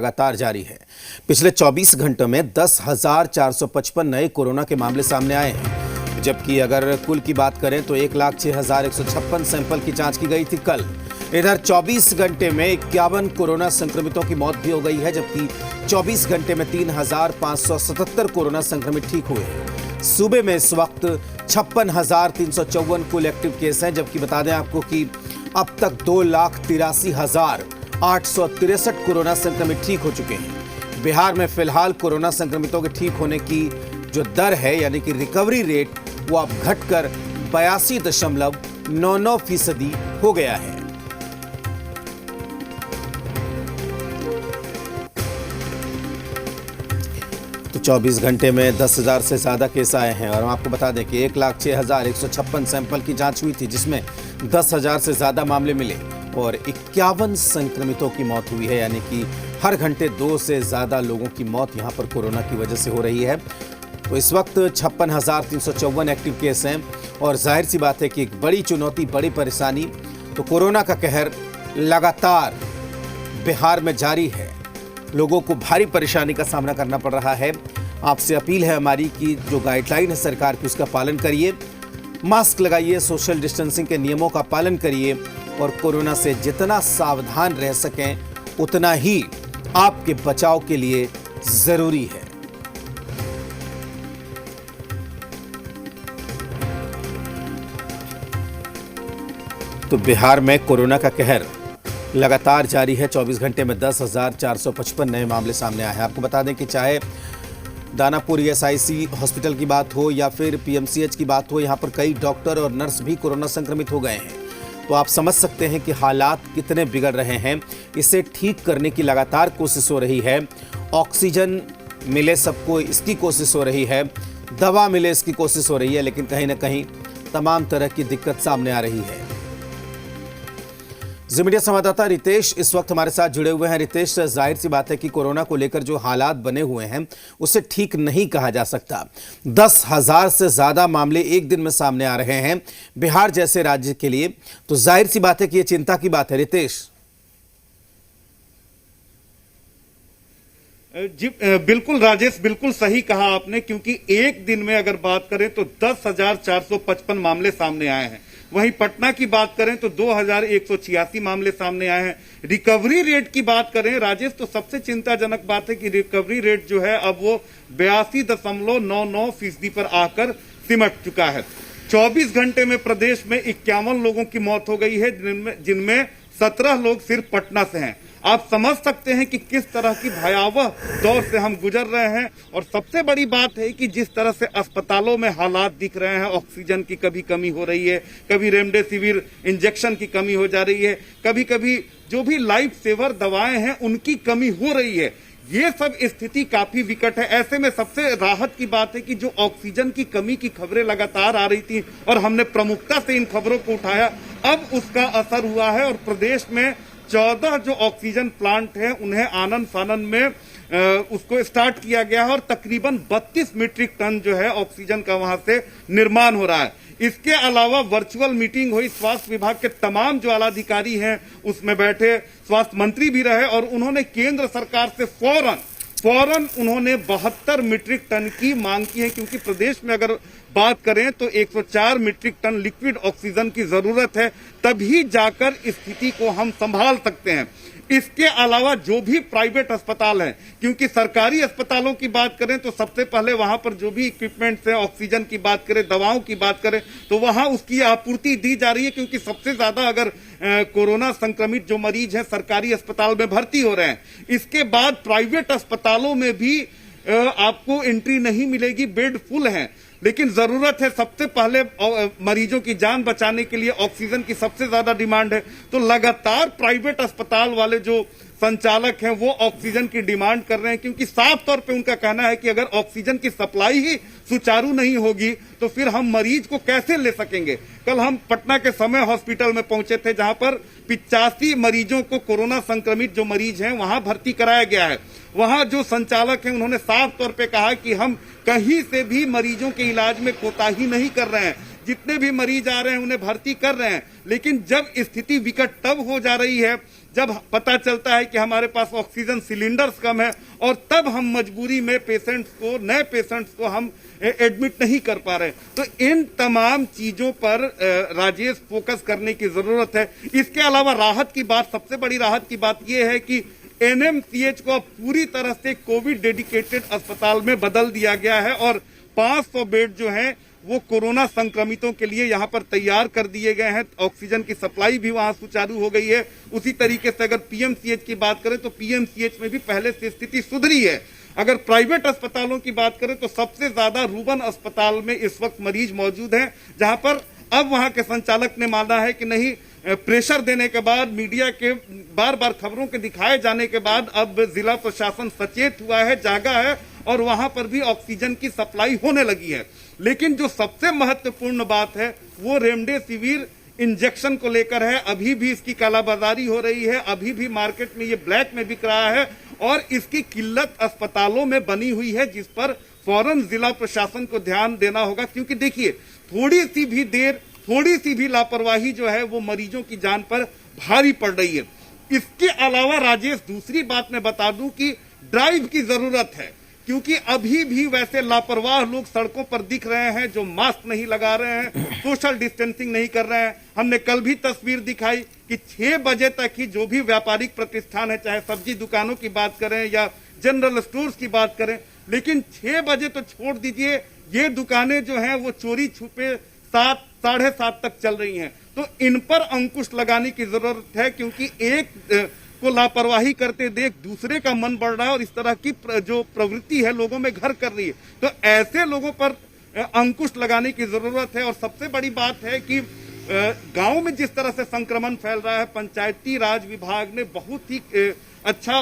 लगातार जारी है। पिछले 24 घंटों में 10,455 नए कोरोना के मामले सामने आए हैं, जबकि अगर कुल की बात करें तो 1,06,156 सैंपल की जांच की गई थी कल। इधर 24 घंटे में 51 कोरोना संक्रमितों की मौत भी हो गई है, जबकि 24 घंटे में 3,577 कोरोना संक्रमित ठीक हुए हैं। सूबे में इस वक्त 56,354 कुल एक्टिव केस हैं, जबकि बता दें आपको कि अब तक 2,83,863 कोरोना संक्रमित ठीक हो चुके हैं। बिहार में फिलहाल कोरोना संक्रमितों के ठीक होने की जो दर है, यानी कि रिकवरी रेट, वो अब घटकर 82.99% हो गया है। तो 24 घंटे में 10,000 से ज्यादा केस आए हैं और हम आपको बता दें कि 1,06,156 सैंपल की जांच हुई थी, जिसमें 10,000 से ज्यादा मामले मिले और 51 संक्रमितों की मौत हुई है, यानी कि हर घंटे 2 से ज्यादा लोगों की मौत यहां पर कोरोना की वजह से हो रही है। तो इस वक्त 56,354 एक्टिव केस हैं और जाहिर सी बात है कि एक बड़ी चुनौती, बड़ी परेशानी तो कोरोना का कहर लगातार बिहार में जारी है। लोगों को भारी परेशानी का सामना करना पड़ रहा है। आपसे अपील है हमारी कि जो गाइडलाइन है सरकार की, उसका पालन करिए, मास्क लगाइए, सोशल डिस्टेंसिंग के नियमों का पालन करिए और कोरोना से जितना सावधान रह सकें उतना ही आपके बचाव के लिए जरूरी है। तो बिहार में कोरोना का कहर लगातार जारी है। 24 घंटे में 10,455 नए मामले सामने आए हैं। आपको बता दें कि चाहे दानापुर ESIC हॉस्पिटल की बात हो या फिर PMCH की बात हो, यहाँ पर कई डॉक्टर और नर्स भी कोरोना संक्रमित हो गए हैं। तो आप समझ सकते हैं कि हालात कितने बिगड़ रहे हैं। इसे ठीक करने की लगातार कोशिश हो रही है। ऑक्सीजन मिले सबको, इसकी कोशिश हो रही है। दवा मिले, इसकी कोशिश हो रही है, लेकिन कहीं ना कहीं तमाम तरह की दिक्कत सामने आ रही है। जी मीडिया संवाददाता रितेश इस वक्त हमारे साथ जुड़े हुए हैं। रितेश, जाहिर सी बात है कि कोरोना को लेकर जो हालात बने हुए हैं उसे ठीक नहीं कहा जा सकता। 10,000 से ज्यादा मामले एक दिन में सामने आ रहे हैं बिहार जैसे राज्य के लिए, तो जाहिर सी बात है कि यह चिंता की बात है। रितेश जी बिल्कुल राजेश, बिल्कुल सही कहा आपने, क्योंकि एक दिन में अगर बात करें तो 10,455 मामले सामने आए हैं। वहीं पटना की बात करें तो 2,186 मामले सामने आए हैं। रिकवरी रेट की बात करें राजेश, तो सबसे चिंताजनक बात है कि रिकवरी रेट जो है अब वो 82.99% पर आकर सिमट चुका है। 24 घंटे में प्रदेश में 51 लोगों की मौत हो गई है, जिनमें 17 लोग सिर्फ पटना से हैं। आप समझ सकते हैं कि किस तरह की भयावह दौर से हम गुजर रहे हैं। और सबसे बड़ी बात है कि जिस तरह से अस्पतालों में हालात दिख रहे हैं, ऑक्सीजन की कभी कमी हो रही है, कभी रेमडेसिविर इंजेक्शन की कमी हो जा रही है, कभी कभी जो भी लाइफ सेवर दवाएं हैं उनकी कमी हो रही है। ये सब स्थिति काफी विकट है। ऐसे में सबसे राहत की बात है कि जो ऑक्सीजन की कमी की खबरें लगातार आ रही थी और हमने प्रमुखता से इन खबरों को उठाया, अब उसका असर हुआ है और प्रदेश में 14 जो ऑक्सीजन प्लांट हैं उन्हें आनन फानन में उसको स्टार्ट किया गया है और तकरीबन 32 मीट्रिक टन जो है ऑक्सीजन का वहां से निर्माण हो रहा है। इसके अलावा वर्चुअल मीटिंग हुई, स्वास्थ्य विभाग के तमाम जो आलाधिकारी हैं उसमें बैठे, स्वास्थ्य मंत्री भी रहे और उन्होंने केंद्र सरकार से फौरन उन्होंने 72 मीट्रिक टन की मांग की है, क्योंकि प्रदेश में अगर बात करें तो 104 मीट्रिक टन लिक्विड ऑक्सीजन की जरूरत है, तभी जाकर स्थिति को हम संभाल सकते हैं। इसके अलावा जो भी प्राइवेट अस्पताल हैं, क्योंकि सरकारी अस्पतालों की बात करें तो सबसे पहले वहां पर जो भी इक्विपमेंट्स हैं, ऑक्सीजन की बात करें, दवाओं की बात करें, तो वहां उसकी आपूर्ति दी जा रही है, क्योंकि सबसे ज्यादा अगर कोरोना संक्रमित जो मरीज हैं सरकारी अस्पताल में भर्ती हो रहे हैं। इसके बाद प्राइवेट अस्पतालों में भी आपको एंट्री नहीं मिलेगी, बेड फुल हैं, लेकिन जरूरत है सबसे पहले मरीजों की जान बचाने के लिए ऑक्सीजन की सबसे ज्यादा डिमांड है। तो लगातार प्राइवेट अस्पताल वाले जो संचालक हैं वो ऑक्सीजन की डिमांड कर रहे हैं, क्योंकि साफ तौर पे उनका कहना है कि अगर ऑक्सीजन की सप्लाई ही सुचारू नहीं होगी तो फिर हम मरीज को कैसे ले सकेंगे। कल हम पटना के समय हॉस्पिटल में पहुंचे थे, जहां पर 85 मरीजों को कोरोना संक्रमित जो मरीज हैं वहां भर्ती कराया गया है। वहां जो संचालक हैं उन्होंने साफ तौर पे कहा कि हम कहीं से भी मरीजों के इलाज में कोताही नहीं कर रहे हैं, जितने भी मरीज आ रहे हैं उन्हें भर्ती कर रहे हैं, लेकिन जब स्थिति विकट तब हो जा रही है जब पता चलता है कि हमारे पास ऑक्सीजन सिलेंडर्स कम है और तब हम मजबूरी में नए पेशेंट्स को हम एडमिट नहीं कर पा रहे। तो इन तमाम चीजों पर राजेश फोकस करने की जरूरत है। इसके अलावा राहत की बात, सबसे बड़ी राहत की बात यह है कि एनएमसीएच को अब पूरी तरह से कोविड डेडिकेटेड अस्पताल में बदल दिया गया है और 500 बेड जो हैं वो कोरोना संक्रमितों के लिए यहाँ पर तैयार कर दिए गए हैं। ऑक्सीजन की सप्लाई भी वहां सुचारू हो गई है। उसी तरीके से अगर पीएमसीएच की बात करें तो पीएमसीएच में भी पहले से स्थिति सुधरी है। अगर प्राइवेट अस्पतालों की बात करें तो सबसे ज्यादा रूबन अस्पताल में इस वक्त मरीज मौजूद हैं, जहां पर अब वहां के संचालक ने माना है कि नहीं, प्रेशर देने के बाद, मीडिया के बार बार खबरों के दिखाए जाने के बाद अब जिला प्रशासन सचेत हुआ है, जागा है और वहां पर भी ऑक्सीजन की सप्लाई होने लगी है। लेकिन जो सबसे महत्वपूर्ण बात है वो रेमडेसिविर इंजेक्शन को लेकर है। अभी भी इसकी कालाबाजारी हो रही है, अभी भी मार्केट में ये ब्लैक में बिक रहा है और इसकी किल्लत अस्पतालों में बनी हुई है, जिस पर फौरन जिला प्रशासन को ध्यान देना होगा। क्योंकि देखिए, थोड़ी सी भी देर, थोड़ी सी भी लापरवाही जो है वो मरीजों की जान पर भारी पड़ रही है। इसके अलावा राजेश, दूसरी बात मैं बता दूं कि ड्राइव की जरूरत है, क्योंकि अभी भी वैसे लापरवाह लोग सड़कों पर दिख रहे हैं जो मास्क नहीं लगा रहे हैं, सोशल डिस्टेंसिंग नहीं कर रहे हैं। हमने कल भी तस्वीर दिखाई कि 6 बजे तक ही जो भी व्यापारिक प्रतिष्ठान है, चाहे सब्जी दुकानों की बात करें या जनरल स्टोर्स की बात करें, लेकिन 6 बजे तो छोड़ दीजिए, ये दुकानें जो हैं वो चोरी छुपे 7, साढ़े 7 तक चल रही हैं। तो इन पर अंकुश लगाने की जरूरत है, क्योंकि एक को लापरवाही करते देख दूसरे का मन बढ़ रहा है और इस तरह की जो प्रवृत्ति है लोगों में घर कर रही है। तो ऐसे लोगों पर अंकुश लगाने की जरूरत है। और सबसे बड़ी बात है कि गांव में जिस तरह से संक्रमण फैल रहा है, पंचायती राज विभाग ने बहुत ही अच्छा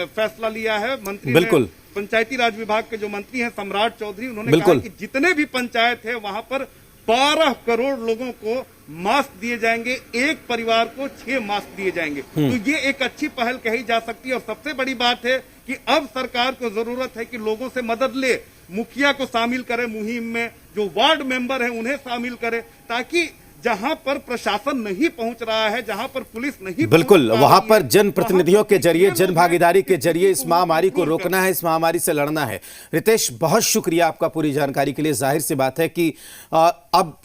फैसला लिया है। मंत्री बिल्कुल, पंचायती राज विभाग के जो मंत्री हैं सम्राट चौधरी, उन्होंने कहा कि जितने भी पंचायत है वहां पर 12 करोड़ लोगों को मास्क दिए जाएंगे, एक परिवार को 6 मास्क दिए जाएंगे। तो ये एक अच्छी पहल कही जा सकती है। और सबसे बड़ी बात है कि अब सरकार को जरूरत है कि लोगों से मदद ले, मुखिया को शामिल करे मुहिम में, जो वार्ड मेंबर है उन्हें शामिल करे, ताकि जहां पर प्रशासन नहीं पहुंच रहा है, जहां पर पुलिस नहीं, बिल्कुल, वहां पर जन प्रतिनिधियों के जरिए, जन भागीदारी के जरिए इस महामारी को रोकना है, इस महामारी से लड़ना है। रितेश, बहुत शुक्रिया आपका पूरी जानकारी के लिए। जाहिर सी बात है कि अब